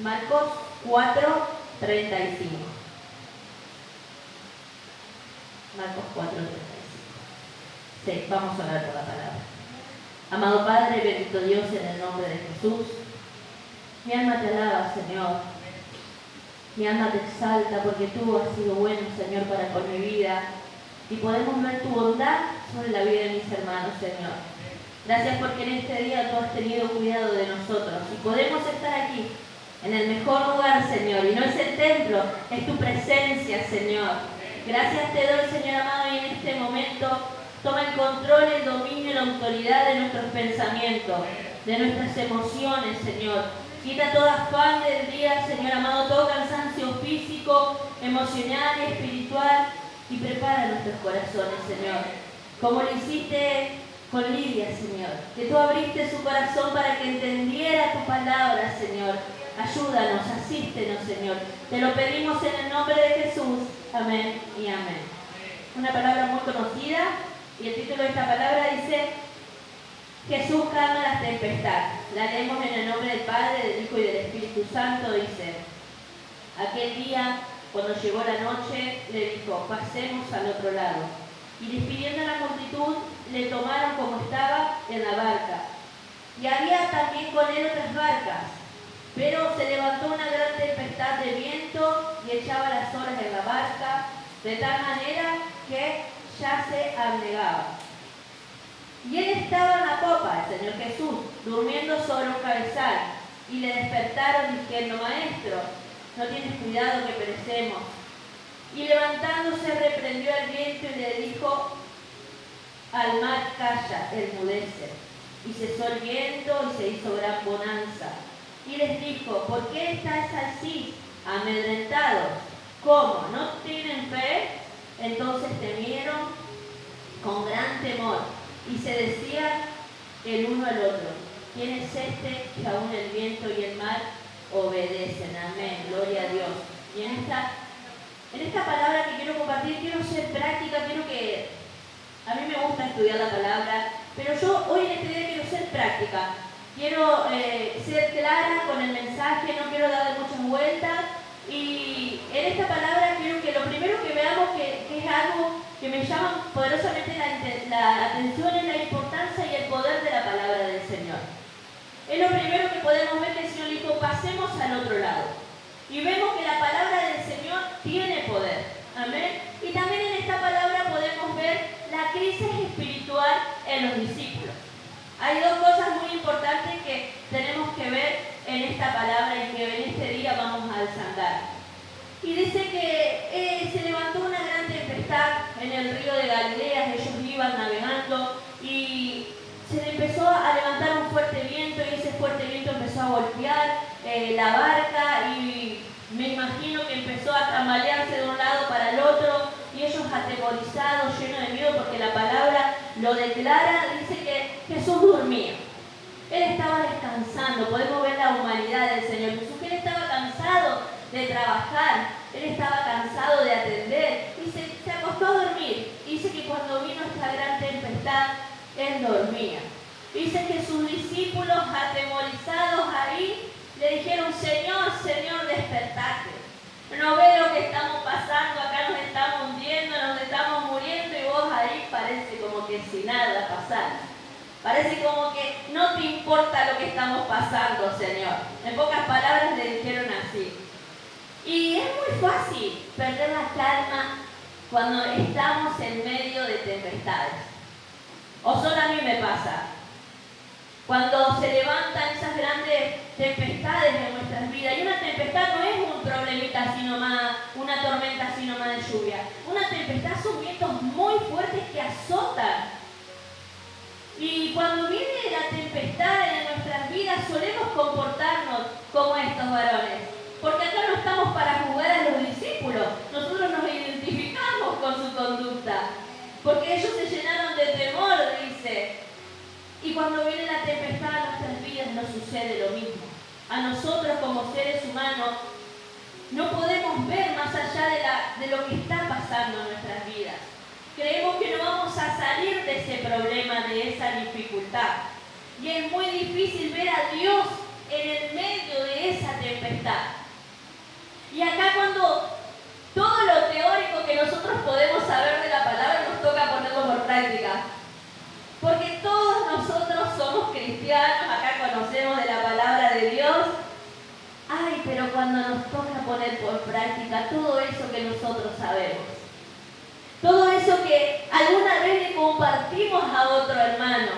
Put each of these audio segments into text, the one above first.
Marcos 4:35. Marcos 4:35. Sí, vamos a hablar por la palabra. Amado Padre, bendito Dios, en el nombre de Jesús, mi alma te alaba, Señor. Mi alma te exalta porque tú has sido bueno, Señor, para con mi vida. Y podemos ver tu bondad sobre la vida de mis hermanos, Señor. Gracias porque en este día tú has tenido cuidado de nosotros. Y podemos estar aquí, en el mejor lugar, Señor. Y no es el templo, es tu presencia, Señor. Gracias te doy, Señor amado, y en este momento toma el control, el dominio y la autoridad de nuestros pensamientos, de nuestras emociones, Señor. Quita todo afán del día, Señor amado, todo cansancio físico, emocional y espiritual, y prepara nuestros corazones, Señor. Como lo hiciste con Lidia, Señor, que tú abriste su corazón para que entendiera tu palabra, Señor. Ayúdanos, asístenos, Señor. Te lo pedimos en el nombre de Jesús. Amén y amén. Una palabra muy conocida, y el título de esta palabra dice: Jesús calma las tempestades. La leemos en el nombre del Padre, del Hijo y del Espíritu Santo. Dice: aquel día, cuando llegó la noche, le dijo: pasemos al otro lado. Y despidiendo a la multitud, le tomaron como estaba en la barca. Y había también con él otras barcas. Pero se levantó una gran tempestad de viento y echaba las olas en la barca, de tal manera que ya se anegaba. Y él estaba en la popa, el Señor Jesús, durmiendo sobre un cabezal. Y le despertaron diciendo: Maestro, ¿no tienes cuidado que perecemos? Y levantándose reprendió al viento y le dijo al mar: calla, enmudece. Y cesó el viento y se hizo gran bonanza. Y les dijo: ¿por qué estáis así, amedrentados? ¿Cómo? ¿No tienen fe? Entonces temieron con gran temor y se decían el uno al otro: ¿quién es este que aún el viento y el mar obedecen? Amén, gloria a Dios. Y en esta palabra que quiero compartir, quiero ser práctica, quiero que... A mí me gusta estudiar la palabra, pero yo hoy en este día quiero ser práctica. Quiero ser clara con el mensaje, no quiero darle muchas vueltas. Y en esta palabra quiero que lo primero que veamos que es algo que me llama poderosamente la atención, es la importancia y el poder de la palabra del Señor. Es lo primero que podemos ver, que el Señor dijo: pasemos al otro lado. Y vemos que la palabra del Señor tiene poder. Amén. Y también en esta palabra podemos ver la crisis espiritual en los discípulos. Hay dos cosas muy importantes que tenemos que ver en esta palabra y que en este día vamos a desandar. Y dice que se levantó una gran tempestad en el río de Galilea. Ellos iban navegando y se le empezó a levantar un fuerte viento, y ese fuerte viento empezó a golpear la barca, y me imagino que empezó a tambalearse de un lado para el otro, y ellos atemorizados, llenos de miedo, porque la palabra lo declara. Dice que Jesús dormía. Él estaba descansando. Podemos ver la humanidad del Señor Jesús, que Él estaba cansado de trabajar, Él estaba cansado de atender, y se acostó a dormir. Dice que cuando vino esta gran tempestad, Él dormía. Dice que sus discípulos, atemorizados ahí, le dijeron: Señor, Señor, despertate. No ve lo que estamos pasando, acá nos estamos hundiendo, nos estamos muriendo, y vos ahí parece como que si nada pasara. Parece como que no te importa lo que estamos pasando, Señor. En pocas palabras le dijeron así. Y es muy fácil perder la calma cuando estamos en medio de tempestades. O solo a mí me pasa. Cuando se levantan esas grandes tempestades en nuestras vidas. Y una tempestad no es un problemita sino más, una tormenta sino más de lluvia. Una tempestad son vientos muy fuertes que azotan. Y cuando viene la tempestad en nuestras vidas, solemos comportarnos como estos varones. Porque acá no estamos para jugar a los discípulos. Nosotros nos identificamos con su conducta. Porque ellos se llenaron de temor, dice. Y cuando viene la tempestad a nuestras vidas, nos sucede lo mismo. A nosotros como seres humanos no podemos ver más allá de lo que está pasando en nuestras vidas. Creemos que no vamos a salir de ese problema, de esa dificultad. Y es muy difícil ver a Dios en el medio de esa tempestad. tempestad. Y acá cuando todo lo teórico que nosotros podemos saber de la palabra nos toca ponerlo por práctica. Porque todos nosotros somos cristianos, acá conocemos de la palabra de Dios. Ay, pero cuando nos toca poner por práctica todo eso que nosotros sabemos, todo eso que alguna vez le compartimos a otro hermano,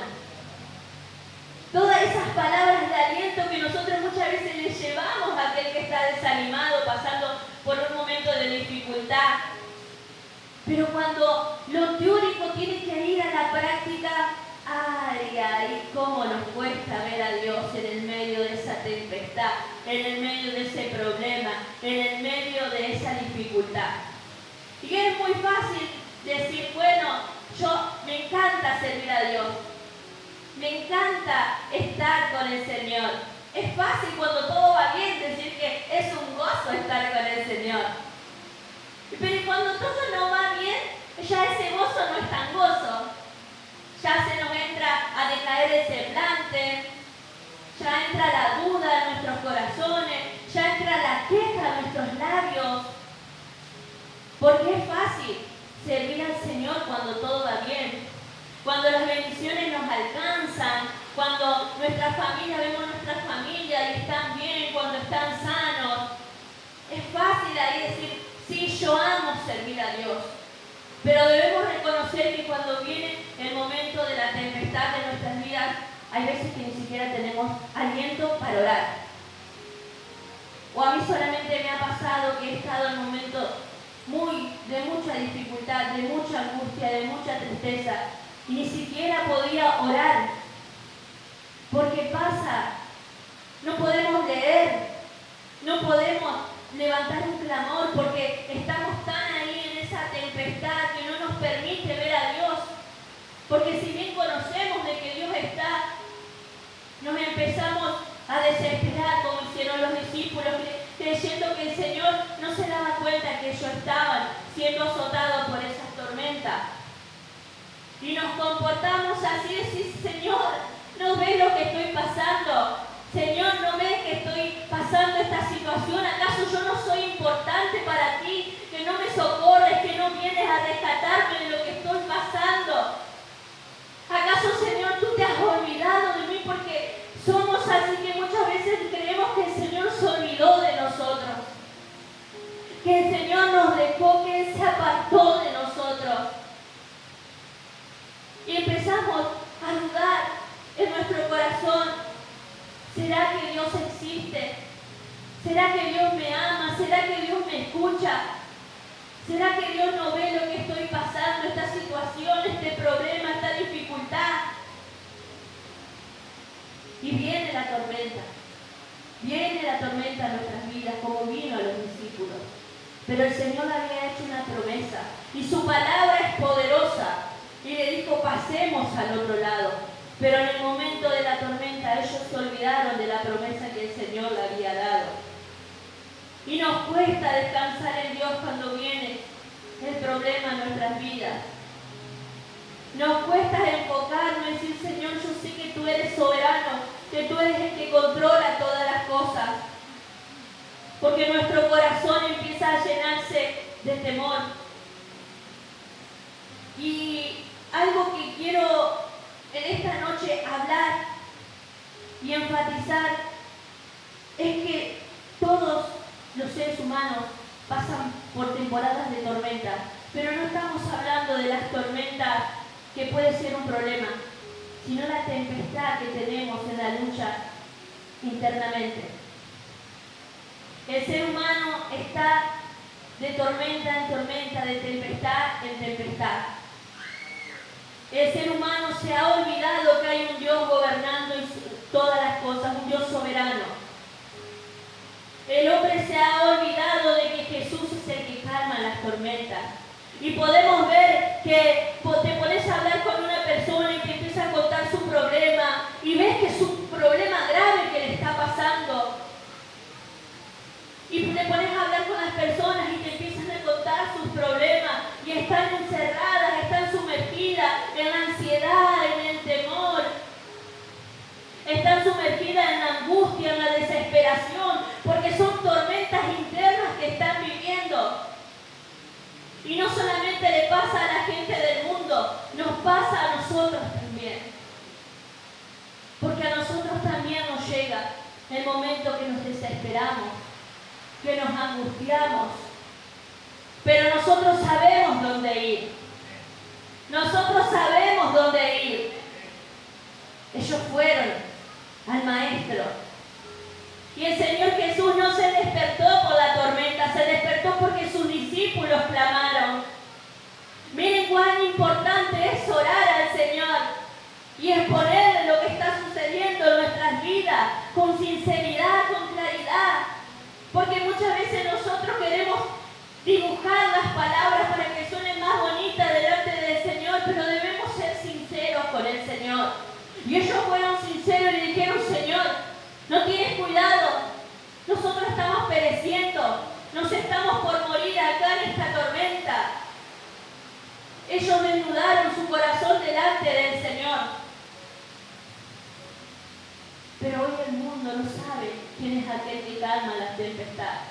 todas esas palabras de aliento que nosotros muchas veces le llevamos a aquel que está desanimado, pasando por un momento de dificultad. Pero cuando lo teórico tiene que ir a la práctica, ay, cómo nos cuesta ver a Dios en el medio de esa tempestad, en el medio de ese problema, en el medio de esa dificultad. Y es muy fácil decir, bueno, me encanta servir a Dios, me encanta estar con el Señor. Es fácil cuando todo va bien decir que es un gozo estar con el Señor. Pero cuando todo no va bien, ya ese gozo no es tan gozo. Ya se nos entra a decaer el semblante, ya entra la duda en nuestros corazones, ya entra la queja en nuestros labios. Porque es fácil servir al Señor cuando todo va bien, cuando las bendiciones nos alcanzan, cuando nuestra familia, vemos nuestra familia y están bien, cuando están sanos. Es fácil ahí decir, sí, yo amo servir a Dios. Pero debemos reconocer que cuando viene el momento de la tempestad de nuestras vidas, hay veces que ni siquiera tenemos aliento para orar. O a mí solamente me ha pasado que he estado en momentos de mucha dificultad, de mucha angustia, de mucha tristeza, y ni siquiera podía orar. Porque pasa, no podemos leer, no podemos levantar un clamor porque estamos tan ahí en esa tempestad que no nos permite ver a Dios. Porque si bien conocemos de que Dios está, nos empezamos a desesperar como hicieron los discípulos, creyendo que el Señor no se daba cuenta que ellos estaban siendo azotados por esas tormentas. Y nos comportamos así, decir, Señor, ¿no ves lo que estoy pasando? Señor, ¿no ves que estoy pasando esta situación? ¿Acaso yo no soy importante para ti? Que no me socorres, que no vienes a rescatarme de lo que estoy pasando. ¿Acaso, Señor, tú te has olvidado de mí? Porque somos así que muchas veces creemos que el Señor se olvidó de nosotros. Que el Señor nos dejó, que Él se apartó de nosotros. Y empezamos a dudar en nuestro corazón. ¿Será que Dios existe? ¿Será que Dios me ama? ¿Será que Dios me escucha? ¿Será que Dios no ve lo que estoy pasando, esta situación, este problema, esta dificultad? Y viene la tormenta. Viene la tormenta a nuestras vidas, como vino a los discípulos. Pero el Señor había hecho una promesa y su palabra es poderosa. Y le dijo, pasemos al otro lado. Pero en el momento de la tormenta ellos se olvidaron de la promesa que el Señor le había dado. Y nos cuesta descansar en Dios cuando viene el problema en nuestras vidas. Nos cuesta enfocarnos y decir, Señor, yo sé que tú eres soberano, que tú eres el que controla todas las cosas. Porque nuestro corazón empieza a llenarse de temor. Y algo que quiero en esta noche hablar y enfatizar es que todos los seres humanos pasan por temporadas de tormenta, pero no estamos hablando de las tormentas que puede ser un problema, sino la tempestad que tenemos en la lucha internamente. El ser humano está de tormenta en tormenta, de tempestad en tempestad. El ser humano se ha olvidado que hay un Dios gobernando todas las cosas, un Dios soberano. El hombre se ha olvidado de que Jesús es el que calma las tormentas. Y podemos ver que te pones a hablar con una persona y te empieza a contar su problema y ves que es un problema grave que le está pasando. Y te pones a hablar con las personas y te empiezan a contar sus problemas y están encerradas, están sumergidas en la ansiedad, en el temor. Están sumergidas en la angustia, en la desesperación, porque son Y no solamente le pasa a la gente del mundo, nos pasa a nosotros también. Porque a nosotros también nos llega el momento que nos desesperamos, que nos angustiamos. Pero nosotros sabemos dónde ir. Nosotros sabemos dónde ir. Ellos fueron al Maestro. Y el Señor Jesús no se despertó por la tormenta, se despertó porque sus discípulos clamaron. Miren cuán importante es orar al Señor y exponerle lo que está sucediendo en nuestras vidas con sinceridad, con claridad. Porque muchas veces nosotros queremos dibujar las palabras para que suenen más bonitas delante del Señor, pero debemos ser sinceros con el Señor. Y ellos fueron sinceros y le dijeron: Señor, no tienes cuidado, nosotros estamos pereciendo, nos estamos por morir acá en esta tormenta. Ellos desnudaron su corazón delante del Señor. Pero hoy el mundo no sabe quién es aquel que calma las tempestades,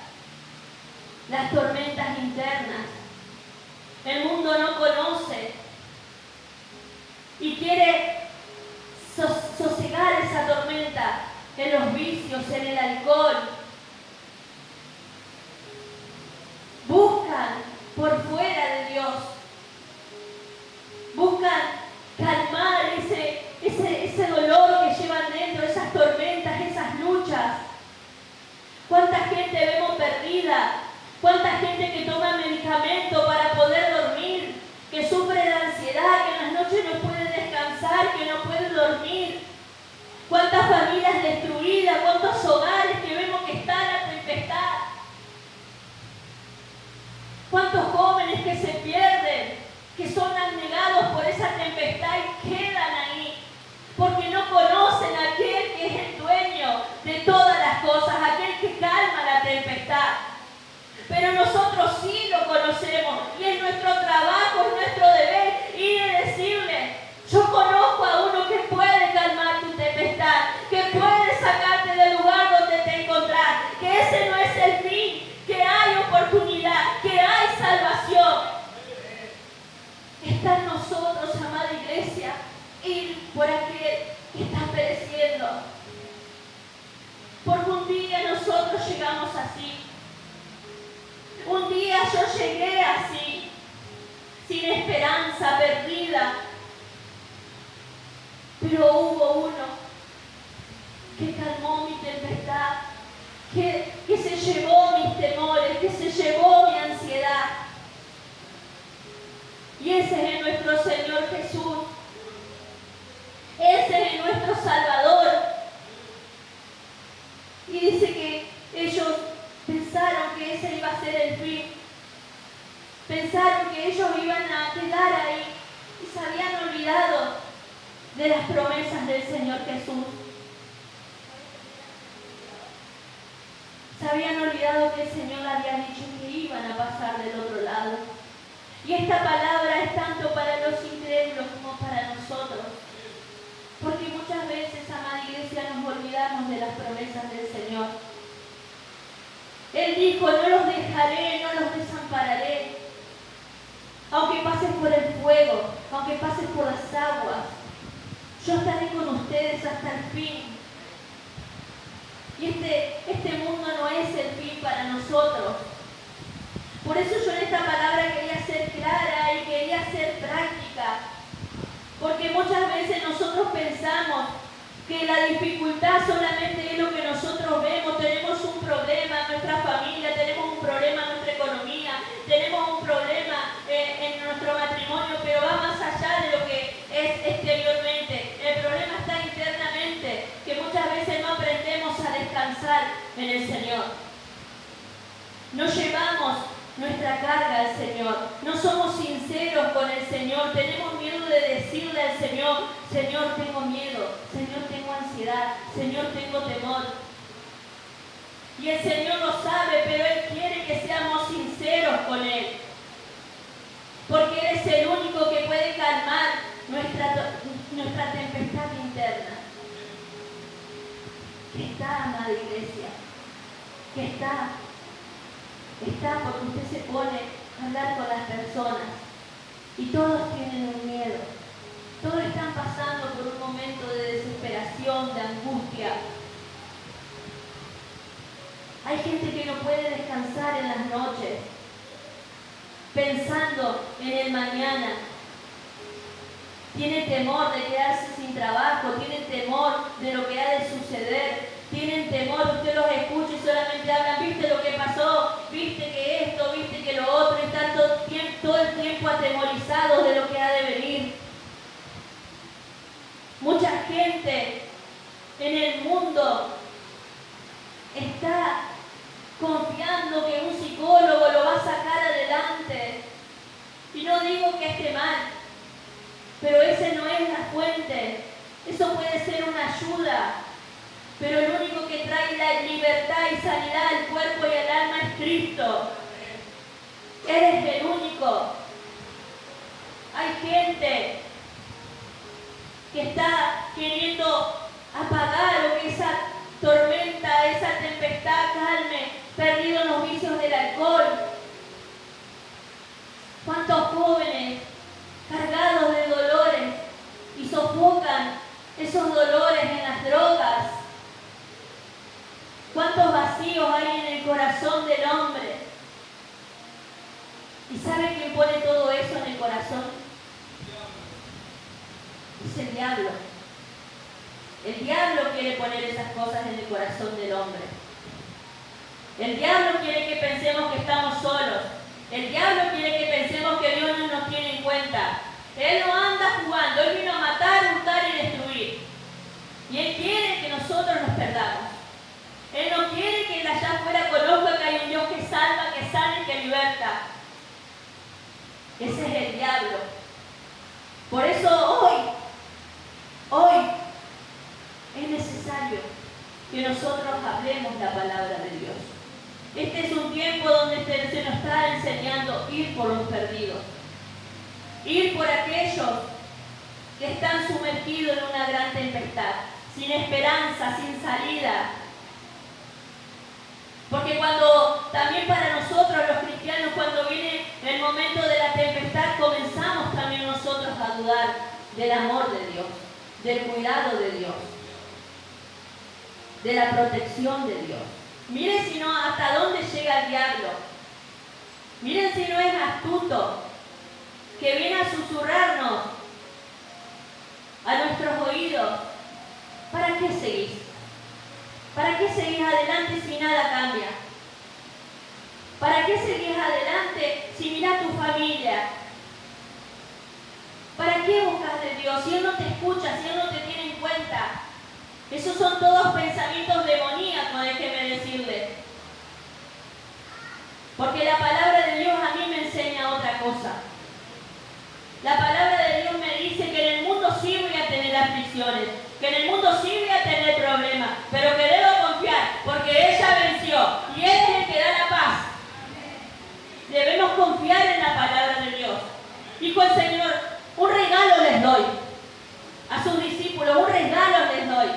las tormentas internas. El mundo no conoce y quiere sosegar esa tormenta en los vicios, en el alcohol. Buscan por fuera de Dios. Buscan calmar ese dolor que llevan dentro, esas tormentas, esas luchas. ¿Cuánta gente vemos perdida? ¿Cuánta gente que toma medicamento para poder dormir? Que sufre de ansiedad, que en las noches no puede descansar, que no puede dormir. ¿Cuántas familias destruidas? ¿Cuántos hogares que vemos que están a tempestad? ¿Cuántos jóvenes que se pierden, que son anegados por esa tempestad y quedan ahí? Porque no conocen a aquel que es el dueño de todas las cosas, aquel que calma la tempestad. Pero nosotros sí lo conocemos y es nuestro trabajo, es nuestro deber ir y decirle: yo conozco a uno que puede calmar tu tempestad, que puede sacarte del lugar donde te encontrás, que ese no es el fin, que hay oportunidad, que hay salvación. Está en nosotros, amada iglesia, ir por aquel que está pereciendo. Porque un día nosotros llegamos así. Un día yo llegué así, sin esperanza, perdida. Pero hubo uno que calmó mi tempestad, que se llevó mis temores, que se llevó mi ansiedad. Y ese es nuestro Señor Jesús. Ese es nuestro Salvador. Y dice que ellos pensaron que ese iba a ser el fin. Pensaron que ellos iban a quedar ahí y se habían olvidado de las promesas del Señor Jesús. Se habían olvidado que el Señor había dicho que iban a pasar del otro lado. Y esta palabra es tanto para los incrédulos como para nosotros. Porque muchas veces, amada iglesia, nos olvidamos de las promesas del Señor. Él dijo: no los dejaré, no los desampararé. Aunque pases por el fuego, aunque pases por las aguas, yo estaré con ustedes hasta el fin. Y este mundo no es el fin para nosotros. Por eso yo en esta palabra quería ser clara y quería ser práctica. Porque muchas veces nosotros pensamos que la dificultad solamente es lo que nosotros vemos. Tenemos un problema en nuestra familia, tenemos un problema en nuestra economía, tenemos un problema en nuestro matrimonio, pero va más allá de lo que es exteriormente. El problema está internamente, que muchas veces no aprendemos a descansar en el Señor. No llevamos nuestra carga al Señor, no somos sinceros con el Señor, tenemos miedo de decirle al Señor: Señor, tengo miedo, Señor, tengo ansiedad, Señor, tengo temor. Y el Señor lo sabe, pero Él quiere que seamos sinceros con Él, porque Él es el único que puede calmar nuestra tempestad interna. Que está, amada iglesia, que está porque usted se pone hablar con las personas y todos tienen un miedo. Todos están pasando por un momento de desesperación, de angustia. Hay gente que no puede descansar en las noches, pensando en el mañana. Tienen temor de quedarse sin trabajo, tienen temor de lo que ha de suceder, tienen temor, usted los escucha y solamente hablan, viste lo que pasó, viste que esto, viste que lo otro, y están todo el tiempo atemorizados de lo que ha de venir. Mucha gente en el mundo está confiando que un psicólogo lo va a sacar adelante. Y no digo que esté mal, pero ese no es la fuente. Eso puede ser una ayuda, pero el único que trae la libertad y sanidad al cuerpo y al alma es Cristo. Él es el único. Hay gente que está queriendo apagar o que esa tormenta, esa tempestad calme, perdido en los vicios del alcohol. ¿Cuántos jóvenes cargados de dolores y sofocan esos dolores en las drogas? ¿Cuántos vacíos hay en el corazón del hombre? ¿Y sabe quién pone todo eso en el corazón? Es el diablo. El diablo quiere poner esas cosas en el corazón del hombre. El diablo quiere que pensemos que estamos solos. El diablo quiere que pensemos que Dios no nos tiene en cuenta. Él no anda jugando, Él vino a matar, hurtar y destruir. Y Él quiere que nosotros nos perdamos. Él no quiere que allá afuera conozca que hay un Dios que salva, que sana y que liberta. Ese es el diablo. Por eso hoy es necesario que nosotros hablemos la palabra de Dios. Este es un tiempo donde se nos está enseñando ir por los perdidos, ir por aquellos que están sumergidos en una gran tempestad, sin esperanza, sin salida. Porque también para nosotros los cristianos, cuando viene el momento de la tempestad, comenzamos también nosotros a dudar del amor de Dios, del cuidado de Dios, de la protección de Dios. Miren si no, hasta dónde llega el diablo. Miren si no es astuto, que viene a susurrarnos a nuestros oídos. ¿Para qué seguís? ¿Para qué seguís adelante si nada cambia? ¿Para qué seguís adelante si mirás tu familia? ¿Para qué buscas de Dios si Él no te escucha, si Él no te tiene en cuenta? Esos son todos pensamientos demoníacos, déjeme decirles. Porque la palabra de Dios a mí me enseña otra cosa. La palabra de Dios me dice que en el mundo sí voy a tener aflicciones, que en el mundo sí voy a tener problemas, pero que debo confiar, porque Él ya venció y Él es el que da la paz. Debemos confiar en la palabra de Dios. Dijo el Señor, un regalo les doy a sus discípulos, un regalo les doy.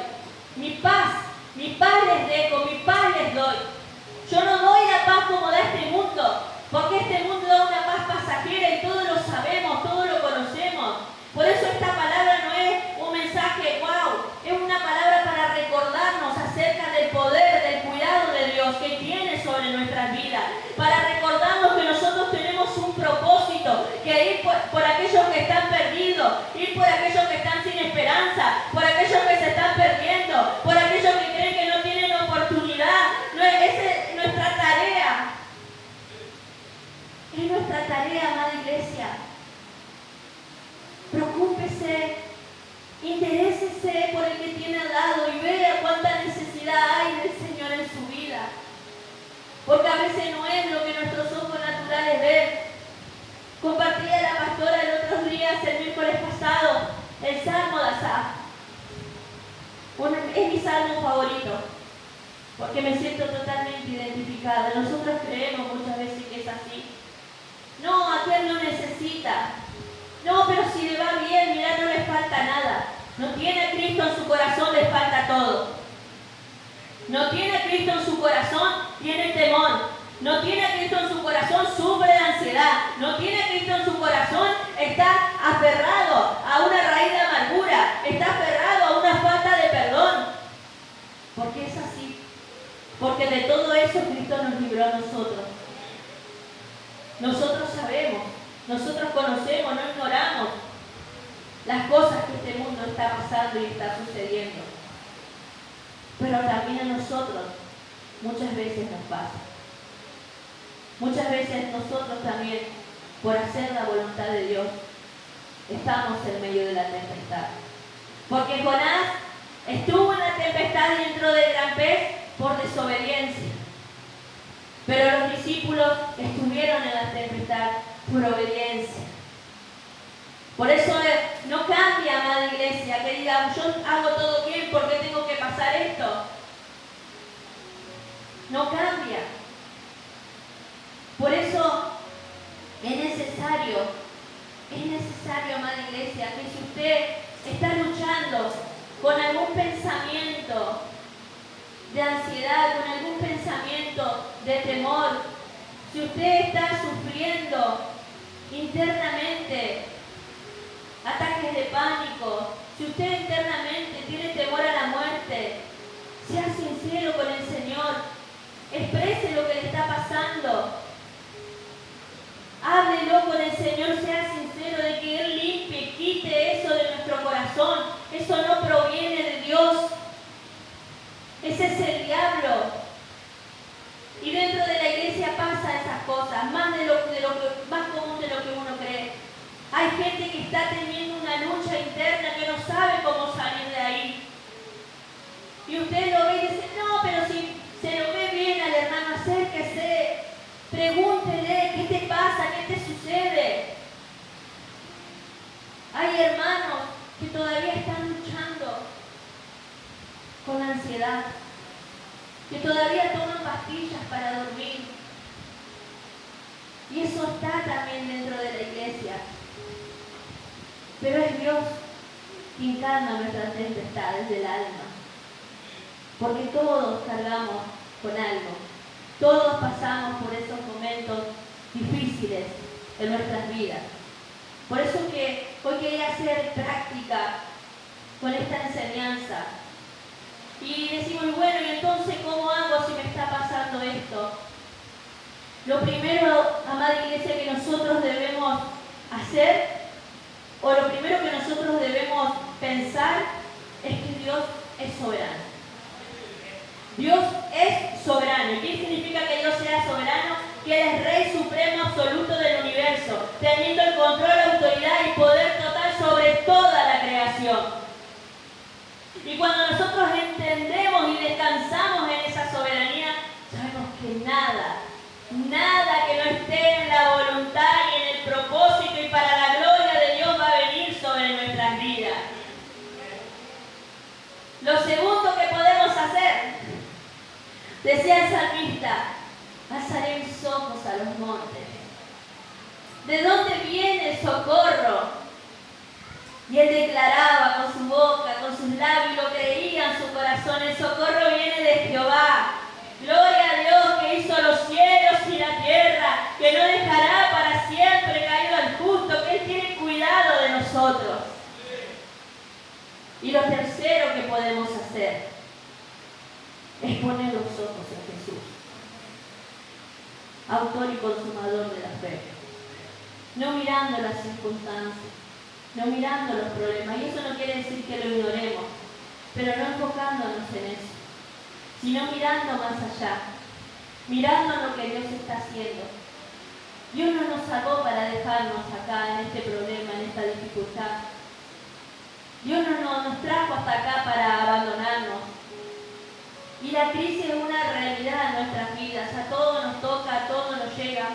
Mi paz les dejo, mi paz les doy. Yo no doy la paz como da este mundo, porque este mundo da una paz pasajera y todos lo sabemos, todos lo conocemos. Por eso esta palabra no es un mensaje wow, es una palabra para recordarnos acerca del poder, del cuidado de Dios que tiene sobre nuestras vidas, para recordarnos que nosotros tenemos un propósito, que ir por aquellos que están perdidos, ir por aquellos que están sin esperanza, por aquellos que se están perdiendo, por aquellos que creen que no tienen oportunidad. Esa es nuestra tarea. Es nuestra tarea, amada iglesia. Preocúpese, interésese por el que tiene al lado y vea cuánta necesidad hay del Señor en su vida. Porque a veces no es lo que nuestros ojos naturales ven. Compartía la pastora el otro día, el miércoles pasado, el Salmo de Asaf. Es mi salmo favorito, porque me siento totalmente identificada. Nosotros creemos muchas veces que es así. No, aquel no necesita. No, pero si le va bien, mirá, no le falta nada. No tiene a Cristo en su corazón, le falta todo. No tiene a Cristo en su corazón, tiene temor. no tiene a Cristo en su corazón, sufre de ansiedad, no tiene a Cristo en su corazón, está aferrado a una raíz de amargura, está aferrado a una falta de perdón. ¿Por qué es así? Porque de todo eso Cristo nos libró a nosotros. Nosotros sabemos, nosotros conocemos, no ignoramos las cosas que este mundo está pasando y está sucediendo. Pero también a nosotros muchas veces nos pasa. Muchas veces nosotros también, por hacer la voluntad de Dios, estamos en medio de la tempestad. Porque Jonás estuvo en la tempestad dentro del gran pez por desobediencia. Pero los discípulos estuvieron en la tempestad por obediencia. Por eso no cambia, amada iglesia, que digamos, yo hago todo bien, ¿por qué tengo que pasar esto? No cambia. Por eso es necesario, amada iglesia, que si usted está luchando con algún pensamiento de ansiedad, con algún pensamiento de temor, si usted está sufriendo internamente ataques de pánico, si usted internamente tiene temor a la muerte, sea sincero con el Señor, exprese lo que le está pasando, háblelo con el Señor, sea sincero de que Él limpie, quite eso de nuestro corazón. Eso no proviene de Dios, ese es el diablo. Y dentro de la iglesia pasa esas cosas, más común de lo que uno cree. Hay gente que está teniendo una lucha interna que no sabe cómo salir de ahí. Y usted lo ve y dice, no, pero si se lo ve bien al hermano, acérquese, pregúntele, ¿qué te pasa? ¿Qué te sucede? Hay hermanos que todavía están luchando con ansiedad, que todavía toman pastillas para dormir. Y eso está también dentro de la iglesia. Pero es Dios quien calma nuestras tempestades del alma. Porque todos cargamos con algo. Todos pasamos por esos momentos difíciles en nuestras vidas. Por eso que hoy quería hacer práctica con esta enseñanza. Y decimos, bueno, ¿y entonces cómo hago si me está pasando esto? Lo primero, amada iglesia, que nosotros debemos hacer, o lo primero que nosotros debemos pensar, es que Dios es soberano. Dios es soberano. ¿Y qué significa que Dios sea soberano? Que Él es Rey Supremo Absoluto del universo, teniendo el control, autoridad y poder total sobre toda la creación. Y cuando nosotros entendemos y descansamos en esa soberanía, sabemos que nada que no esté en la voluntad y en el propósito y para la gloria de Dios va a venir sobre nuestras vidas. Lo segundo que podemos hacer, decía el salmista, alzaré mis ojos a los montes. ¿De dónde viene el socorro? Y él declaraba con su boca, con sus labios, lo creía en su corazón, el socorro viene de Jehová. Gloria a Dios que hizo los cielos y la tierra, que no dejará para siempre caído al justo, que Él tiene cuidado de nosotros. Y lo tercero que podemos hacer es poner los ojos en Jesús, autor y consumador de la fe, no mirando las circunstancias, no mirando los problemas. Y eso no quiere decir que lo ignoremos, pero no enfocándonos en eso, sino mirando más allá, mirando lo que Dios está haciendo. Dios no nos salvó para dejarnos acá en este problema, en esta dificultad. Dios no nos trajo hasta acá para abandonarnos. Y la crisis es una realidad en nuestras vidas. A todos nos toca, a todos nos llega,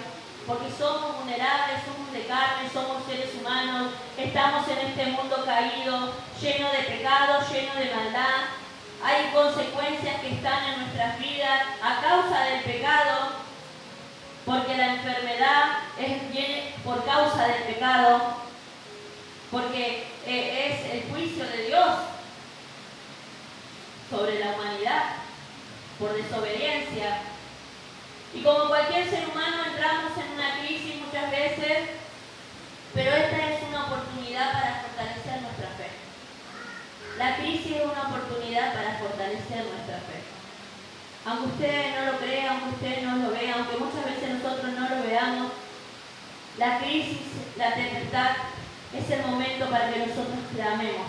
porque somos vulnerables, somos de carne, somos seres humanos, estamos en este mundo caído, lleno de pecado, lleno de maldad. Hay consecuencias que están en nuestras vidas a causa del pecado, porque la enfermedad viene por causa del pecado, porque es el juicio de Dios sobre la humanidad por desobediencia. Y como cualquier ser humano entramos en una crisis muchas veces, pero esta es una oportunidad para fortalecer nuestra fe. La crisis es una oportunidad para fortalecer nuestra fe. Aunque usted no lo crea, aunque usted no lo vea, aunque muchas veces nosotros no lo veamos, la crisis, la tempestad, es el momento para que nosotros clamemos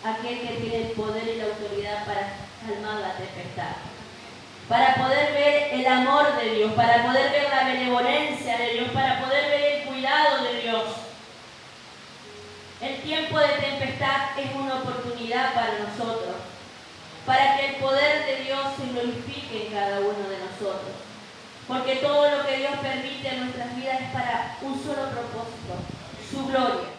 a aquel que tiene el poder y la autoridad para calmar la tempestad. Para poder ver el amor de Dios, para poder ver la benevolencia de Dios, para poder ver el cuidado de Dios. El tiempo de tempestad es una oportunidad para nosotros, para que el poder de Dios se glorifique en cada uno de nosotros. Porque todo lo que Dios permite en nuestras vidas es para un solo propósito, su gloria.